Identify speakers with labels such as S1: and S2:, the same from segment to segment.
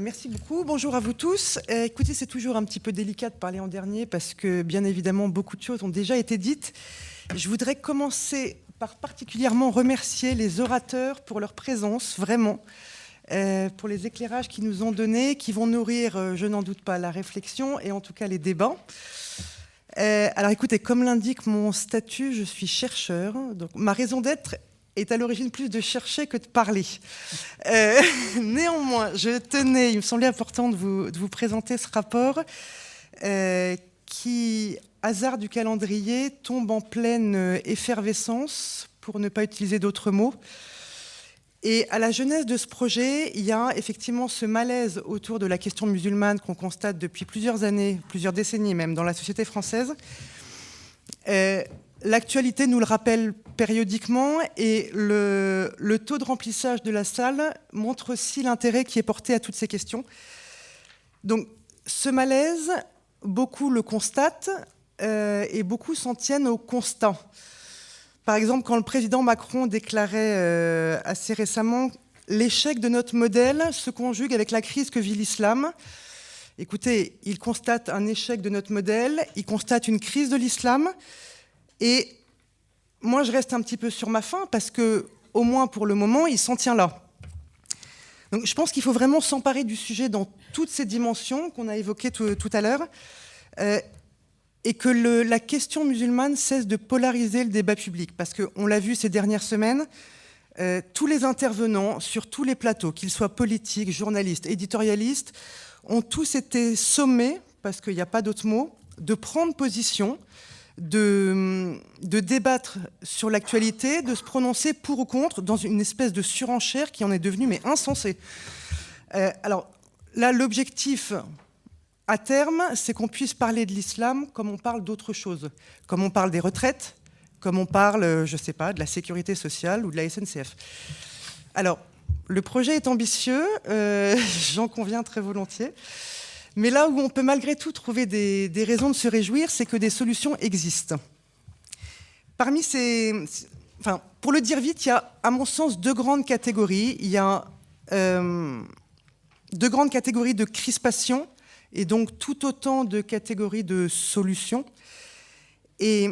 S1: Merci beaucoup. Bonjour à vous tous. Écoutez, c'est toujours un petit peu délicat de parler en dernier parce que, bien évidemment, beaucoup de choses ont déjà été dites. Je voudrais commencer par particulièrement remercier les orateurs pour leur présence, vraiment, pour les éclairages qu'ils nous ont donnés, qui vont nourrir, je n'en doute pas, la réflexion et en tout cas les débats. Alors écoutez, comme l'indique mon statut, je suis chercheur. Donc ma raison d'être est à l'origine plus de chercher que de parler. Néanmoins, je tenais, il me semblait important de vous présenter ce rapport qui, hasard du calendrier, tombe en pleine effervescence, pour ne pas utiliser d'autres mots. Et à la genèse de ce projet, il y a effectivement ce malaise autour de la question musulmane qu'on constate depuis plusieurs années, plusieurs décennies même, dans la société française. L'actualité nous le rappelle périodiquement et le taux de remplissage de la salle montre aussi l'intérêt qui est porté à toutes ces questions. Donc ce malaise, beaucoup le constatent et beaucoup s'en tiennent au constat. Par exemple, quand le président Macron déclarait assez récemment « L'échec de notre modèle se conjugue avec la crise que vit l'islam », écoutez, il constate un échec de notre modèle, il constate une crise de l'islam. Et moi, je reste un petit peu sur ma faim parce que, au moins pour le moment, il s'en tient là. Donc, je pense qu'il faut vraiment s'emparer du sujet dans toutes ces dimensions qu'on a évoquées tout à l'heure et que la question musulmane cesse de polariser le débat public. Parce qu'on l'a vu ces dernières semaines, tous les intervenants sur tous les plateaux, qu'ils soient politiques, journalistes, éditorialistes, ont tous été sommés, parce qu'il n'y a pas d'autre mot, de prendre position, de débattre sur l'actualité, de se prononcer pour ou contre dans une espèce de surenchère qui en est devenue mais insensée. Alors là, l'objectif à terme, c'est qu'on puisse parler de l'islam comme on parle d'autres choses, comme on parle des retraites, comme on parle, je ne sais pas, de la sécurité sociale ou de la SNCF. Alors, le projet est ambitieux, j'en conviens très volontiers. Mais là où on peut malgré tout trouver des raisons de se réjouir, c'est que des solutions existent. Parmi ces... Enfin, pour le dire vite, il y a, à mon sens, deux grandes catégories. Il y a deux grandes catégories de crispation et donc tout autant de catégories de solutions. Et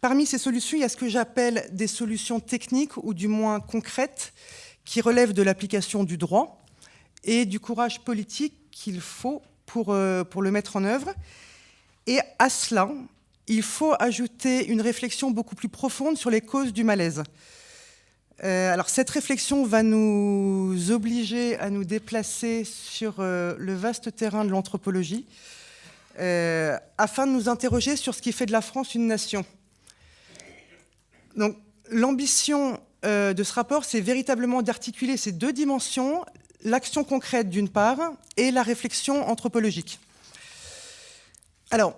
S1: parmi ces solutions, il y a ce que j'appelle des solutions techniques ou du moins concrètes qui relèvent de l'application du droit et du courage politique qu'il faut pour le mettre en œuvre. Et à cela, il faut ajouter une réflexion beaucoup plus profonde sur les causes du malaise. Alors cette réflexion va nous obliger à nous déplacer sur le vaste terrain de l'anthropologie afin de nous interroger sur ce qui fait de la France une nation. Donc l'ambition de ce rapport, c'est véritablement d'articuler ces deux dimensions, l'action concrète d'une part et la réflexion anthropologique. Alors,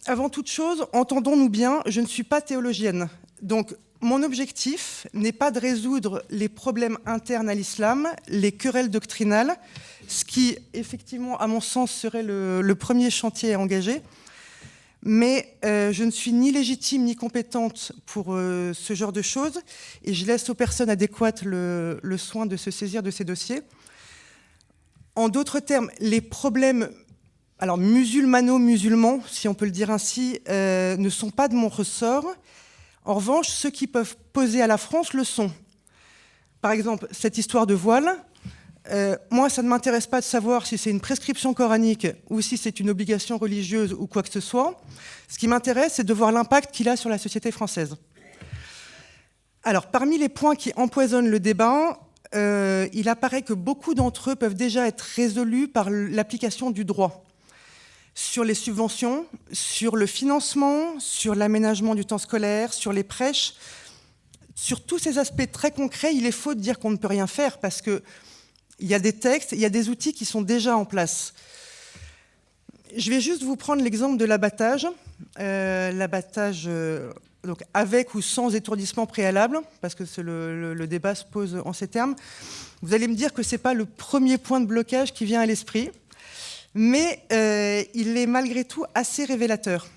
S1: avant toute chose, entendons-nous bien, je ne suis pas théologienne. Donc, mon objectif n'est pas de résoudre les problèmes internes à l'islam, les querelles doctrinales, ce qui, effectivement, à mon sens, serait le premier chantier à engager. Mais je ne suis ni légitime ni compétente pour ce genre de choses et je laisse aux personnes adéquates le soin de se saisir de ces dossiers. En d'autres termes, les problèmes alors, musulmano-musulmans, si on peut le dire ainsi, ne sont pas de mon ressort. En revanche, ceux qui peuvent poser à la France le sont. Par exemple, cette histoire de voile, moi, ça ne m'intéresse pas de savoir si c'est une prescription coranique ou si c'est une obligation religieuse ou quoi que ce soit. Ce qui m'intéresse, c'est de voir l'impact qu'il a sur la société française. Alors, parmi les points qui empoisonnent le débat, il apparaît que beaucoup d'entre eux peuvent déjà être résolus par l'application du droit. Sur les subventions, sur le financement, sur l'aménagement du temps scolaire, sur les prêches. Sur tous ces aspects très concrets, il est faux de dire qu'on ne peut rien faire parce qu'il y a des textes, il y a des outils qui sont déjà en place. Je vais juste vous prendre l'exemple de l'abattage. L'abattage donc avec ou sans étourdissement préalable, parce que le débat se pose en ces termes. Vous allez me dire que ce n'est pas le premier point de blocage qui vient à l'esprit. Mais il est malgré tout assez révélateur.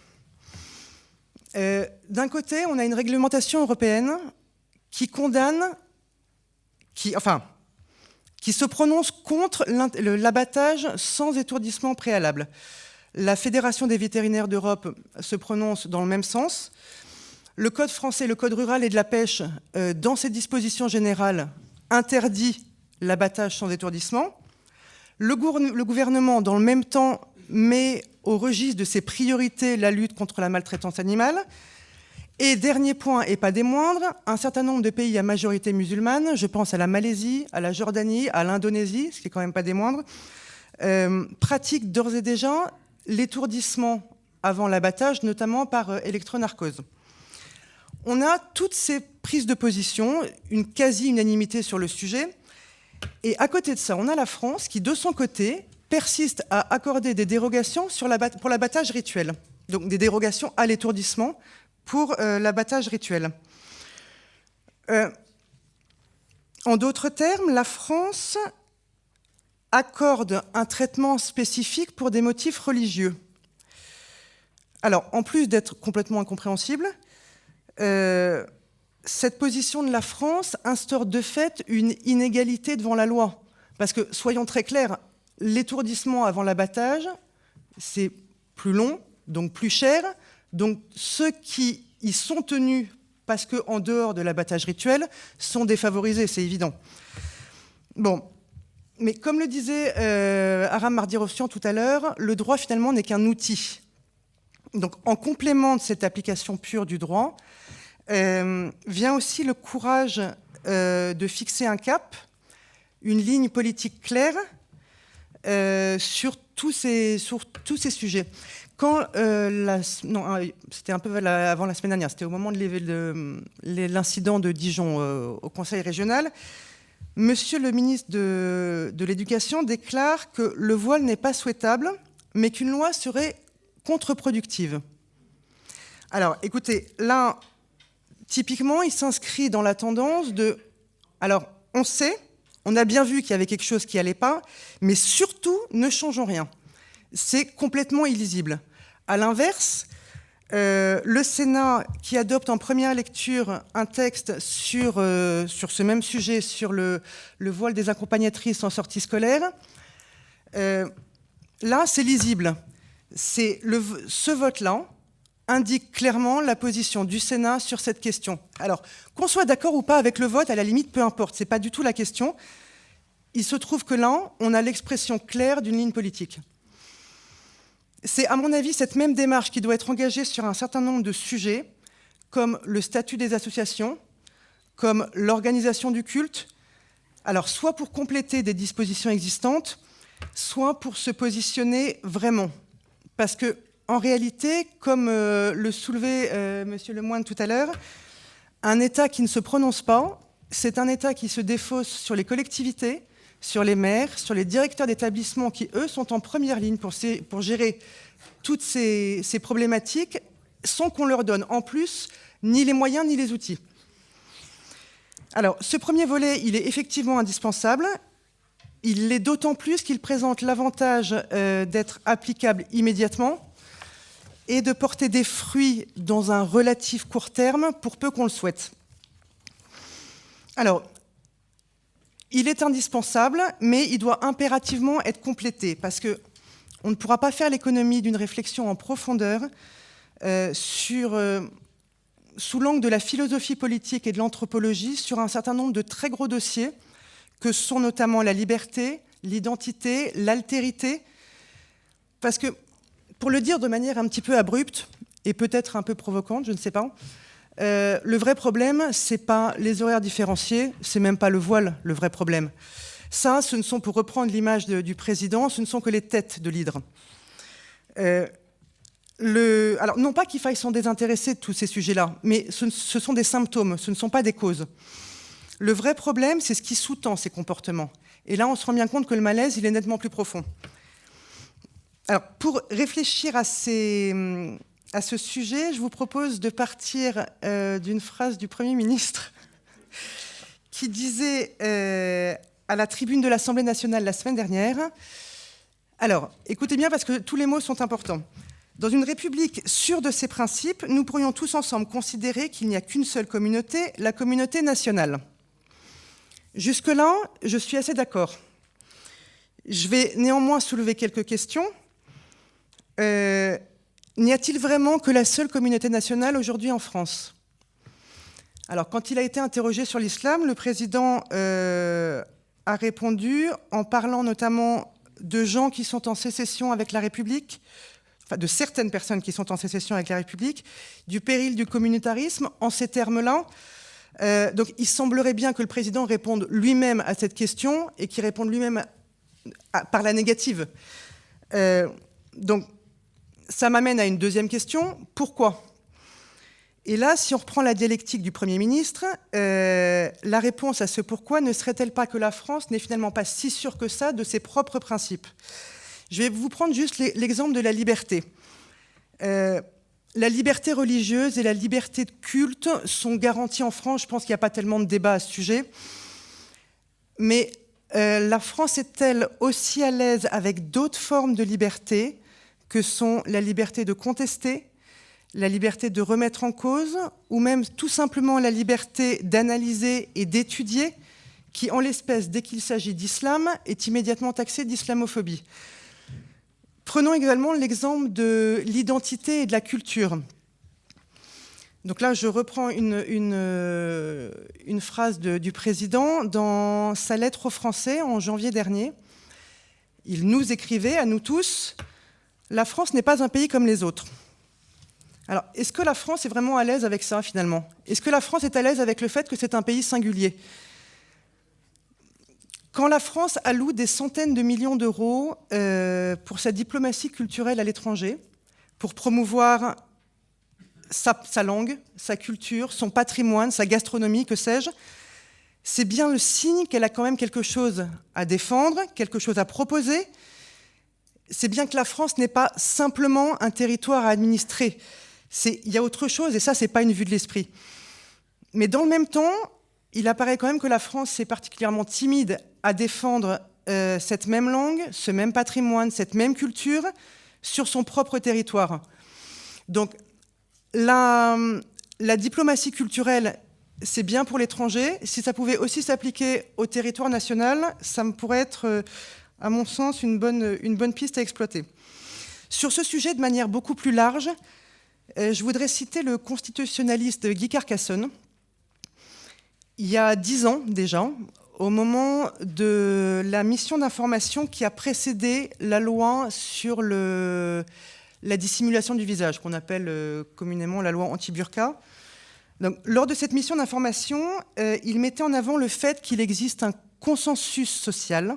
S1: D'un côté, on a une réglementation européenne qui condamne, qui se prononce contre l'abattage sans étourdissement préalable. La Fédération des vétérinaires d'Europe se prononce dans le même sens. Le Code français, le Code rural et de la pêche, dans ses dispositions générales, interdit l'abattage sans étourdissement. Le gouvernement, dans le même temps, met au registre de ses priorités la lutte contre la maltraitance animale. Et dernier point, et pas des moindres, un certain nombre de pays à majorité musulmane, je pense à la Malaisie, à la Jordanie, à l'Indonésie, ce qui n'est quand même pas des moindres, pratiquent d'ores et déjà l'étourdissement avant l'abattage, notamment par électronarcose. On a toutes ces prises de position, une quasi-unanimité sur le sujet, et à côté de ça, on a la France qui, de son côté, persiste à accorder des dérogations pour l'abattage rituel, donc des dérogations à l'étourdissement, pour l'abattage rituel. En d'autres termes, la France accorde un traitement spécifique pour des motifs religieux. Alors, en plus d'être complètement incompréhensible, cette position de la France instaure de fait une inégalité devant la loi. Parce que, soyons très clairs, l'étourdissement avant l'abattage, c'est plus long, donc plus cher. Donc ceux qui y sont tenus, parce qu'en dehors de l'abattage rituel, sont défavorisés, c'est évident. Bon, mais comme le disait Aram Mardirossian tout à l'heure, le droit finalement n'est qu'un outil. Donc en complément de cette application pure du droit, vient aussi le courage de fixer un cap, une ligne politique claire sur tous ces sujets. Quand c'était un peu avant la semaine dernière, c'était au moment de l'incident de Dijon au Conseil régional, Monsieur le ministre de l'Éducation déclare que le voile n'est pas souhaitable, mais qu'une loi serait contre-productive. Alors, écoutez, là, typiquement, il s'inscrit dans la tendance de... Alors, on a bien vu qu'il y avait quelque chose qui n'allait pas, mais surtout, ne changeons rien. C'est complètement illisible. À l'inverse, le Sénat, qui adopte en première lecture un texte sur ce même sujet, sur le voile des accompagnatrices en sortie scolaire, là, c'est lisible. Ce vote-là indique clairement la position du Sénat sur cette question. Alors, qu'on soit d'accord ou pas avec le vote, à la limite, peu importe, ce n'est pas du tout la question. Il se trouve que là, on a l'expression claire d'une ligne politique. C'est, à mon avis, cette même démarche qui doit être engagée sur un certain nombre de sujets, comme le statut des associations, comme l'organisation du culte, alors soit pour compléter des dispositions existantes, soit pour se positionner vraiment. Parce que, en réalité, comme le soulevait M. Lemoine tout à l'heure, un État qui ne se prononce pas, c'est un État qui se défausse sur les collectivités, sur les maires, sur les directeurs d'établissements qui, eux, sont en première ligne pour gérer toutes ces problématiques sans qu'on leur donne, en plus, ni les moyens ni les outils. Alors, ce premier volet, il est effectivement indispensable. Il l'est d'autant plus qu'il présente l'avantage d'être applicable immédiatement et de porter des fruits dans un relatif court terme, pour peu qu'on le souhaite. Alors, il est indispensable, mais il doit impérativement être complété, parce qu'on ne pourra pas faire l'économie d'une réflexion en profondeur sous l'angle de la philosophie politique et de l'anthropologie sur un certain nombre de très gros dossiers, que sont notamment la liberté, l'identité, l'altérité, parce que, pour le dire de manière un petit peu abrupte, et peut-être un peu provocante, je ne sais pas, le vrai problème, ce n'est pas les horaires différenciés, c'est même pas le voile, le vrai problème. Ça, ce ne sont, pour reprendre l'image du président, ce ne sont que les têtes de l'hydre. Alors, non pas qu'il faille s'en désintéresser de tous ces sujets-là, mais ce sont des symptômes, ce ne sont pas des causes. Le vrai problème, c'est ce qui sous-tend ces comportements. Et là, on se rend bien compte que le malaise, il est nettement plus profond. Alors, pour réfléchir à ce sujet, je vous propose de partir d'une phrase du Premier ministre qui disait à la tribune de l'Assemblée nationale la semaine dernière. Alors, écoutez bien parce que tous les mots sont importants. Dans une république sûre de ses principes, nous pourrions tous ensemble considérer qu'il n'y a qu'une seule communauté, la communauté nationale. Jusque-là, je suis assez d'accord. Je vais néanmoins soulever quelques questions. N'y a-t-il vraiment que la seule communauté nationale aujourd'hui en France ? Alors, quand il a été interrogé sur l'islam, le président a répondu en parlant notamment de gens qui sont en sécession avec la République, enfin de certaines personnes qui sont en sécession avec la République, du péril du communautarisme, en ces termes-là. Donc, il semblerait bien que le président réponde lui-même à cette question et qu'il réponde lui-même par la négative. Donc, ça m'amène à une deuxième question. Pourquoi ? Et là, si on reprend la dialectique du Premier ministre, la réponse à ce pourquoi ne serait-elle pas que la France n'est finalement pas si sûre que ça de ses propres principes ? Je vais vous prendre juste l'exemple de la liberté. La liberté religieuse et la liberté de culte sont garanties en France. Je pense qu'il n'y a pas tellement de débat à ce sujet. Mais la France est-elle aussi à l'aise avec d'autres formes de liberté que sont la liberté de contester, la liberté de remettre en cause, ou même tout simplement la liberté d'analyser et d'étudier, qui, en l'espèce, dès qu'il s'agit d'islam, est immédiatement taxée d'islamophobie. Prenons également l'exemple de l'identité et de la culture. Donc là, je reprends une phrase du président dans sa lettre aux Français en janvier dernier. Il nous écrivait, à nous tous, « La France n'est pas un pays comme les autres ». Alors, est-ce que la France est vraiment à l'aise avec ça, finalement ? Est-ce que la France est à l'aise avec le fait que c'est un pays singulier ? Quand la France alloue des centaines de millions d'euros pour sa diplomatie culturelle à l'étranger, pour promouvoir sa langue, sa culture, son patrimoine, sa gastronomie, que sais-je, c'est bien le signe qu'elle a quand même quelque chose à défendre, quelque chose à proposer. C'est bien que la France n'est pas simplement un territoire à administrer. Il y a autre chose, et ça, ce n'est pas une vue de l'esprit. Mais dans le même temps, il apparaît quand même que la France est particulièrement timide à défendre cette même langue, ce même patrimoine, cette même culture sur son propre territoire. Donc, la diplomatie culturelle, c'est bien pour l'étranger. Si ça pouvait aussi s'appliquer au territoire national, ça me pourrait être, à mon sens, une bonne piste à exploiter. Sur ce sujet, de manière beaucoup plus large, je voudrais citer le constitutionnaliste Guy Carcassonne. Il y a 10 ans déjà, au moment de la mission d'information qui a précédé la loi sur la dissimulation du visage, qu'on appelle communément la loi anti-burqa. Donc, lors de cette mission d'information, il mettait en avant le fait qu'il existe un consensus social,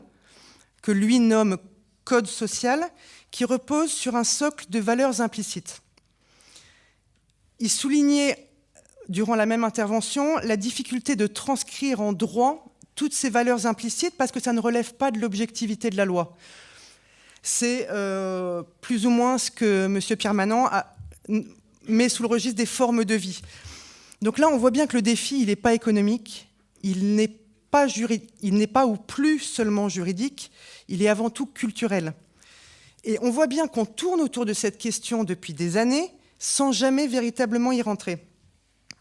S1: que lui nomme code social, qui repose sur un socle de valeurs implicites. Il soulignait, durant la même intervention, la difficulté de transcrire en droit toutes ces valeurs implicites parce que ça ne relève pas de l'objectivité de la loi. C'est plus ou moins ce que M. Pierre Manant met sous le registre des formes de vie. Donc là, on voit bien que le défi, il n'est pas économique, il n'est pas ou plus seulement juridique, il est avant tout culturel. Et on voit bien qu'on tourne autour de cette question depuis des années sans jamais véritablement y rentrer.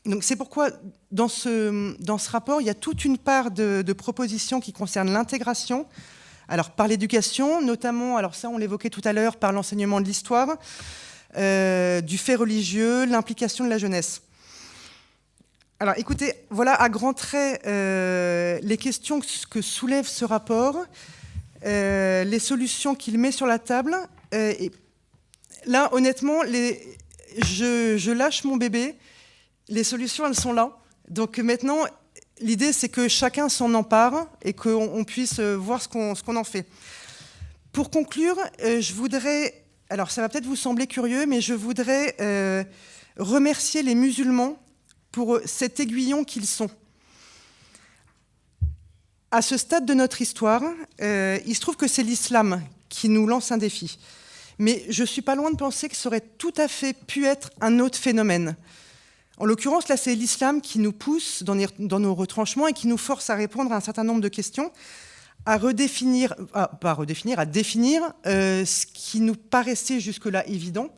S1: Donc c'est pourquoi, dans ce rapport, il y a toute une part de propositions qui concernent l'intégration, alors par l'éducation, notamment, alors ça on l'évoquait tout à l'heure, par l'enseignement de l'histoire, du fait religieux, l'implication de la jeunesse. Alors écoutez, voilà à grands traits les questions que soulève ce rapport, les solutions qu'il met sur la table. Et là, honnêtement, je lâche mon bébé, les solutions, elles sont là. Donc maintenant, l'idée, c'est que chacun s'en empare et qu'on puisse voir ce qu'on en fait. Pour conclure, je voudrais, alors ça va peut-être vous sembler curieux, mais je voudrais remercier les musulmans pour cet aiguillon qu'ils sont. À ce stade de notre histoire, il se trouve que c'est l'islam qui nous lance un défi. Mais je ne suis pas loin de penser que ça aurait tout à fait pu être un autre phénomène. En l'occurrence, là, c'est l'islam qui nous pousse dans nos retranchements et qui nous force à répondre à un certain nombre de questions, à définir ce qui nous paraissait jusque-là évident,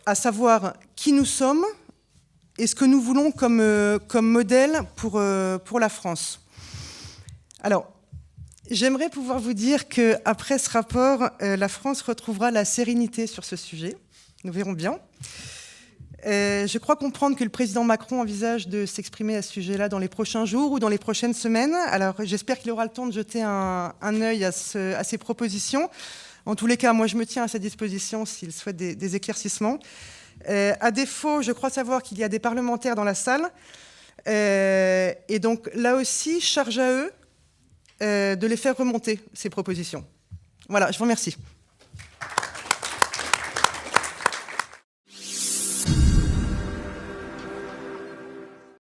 S1: à savoir qui nous sommes et ce que nous voulons comme modèle pour la France. Alors, j'aimerais pouvoir vous dire qu'après ce rapport, la France retrouvera la sérénité sur ce sujet. Nous verrons bien. Je crois comprendre que le président Macron envisage de s'exprimer à ce sujet-là dans les prochains jours ou dans les prochaines semaines. Alors, j'espère qu'il aura le temps de jeter un œil à ces propositions. En tous les cas, moi, je me tiens à sa disposition s'il souhaite des éclaircissements. À défaut, je crois savoir qu'il y a des parlementaires dans la salle. Et donc, là aussi, charge à eux de les faire remonter, ces propositions. Voilà, je vous remercie.